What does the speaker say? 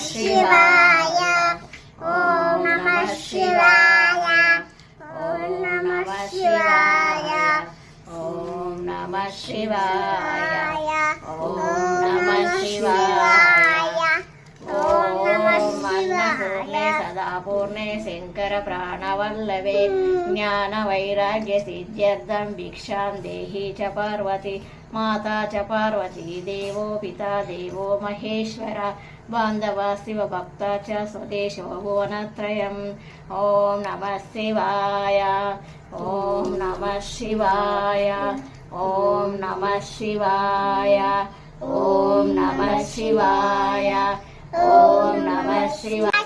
శివాయ ఓం నమః శివాయ ఓం నమః శివాయ ఓం నమః శివాయ ఓం నమః శివాయ ఓం అన్నపూర్ణే సదాపూర్ణే శంకర ప్రాణవల్లభే జ్ఞాన వైరాగ్య సిద్ధ్యర్థం భిక్షాం దేహి చ పార్వతి మాతా చ పార్వతీ దేవో పితా దేవో మహేశ్వర బాంధవా శివ భక్త చ స్వదేశో భువనత్రయం ఓం నమః శివాయ ఓం నమః శివాయ ఓం నమః శివాయ ఓం నమః శివాయ ఓం నమః శివాయ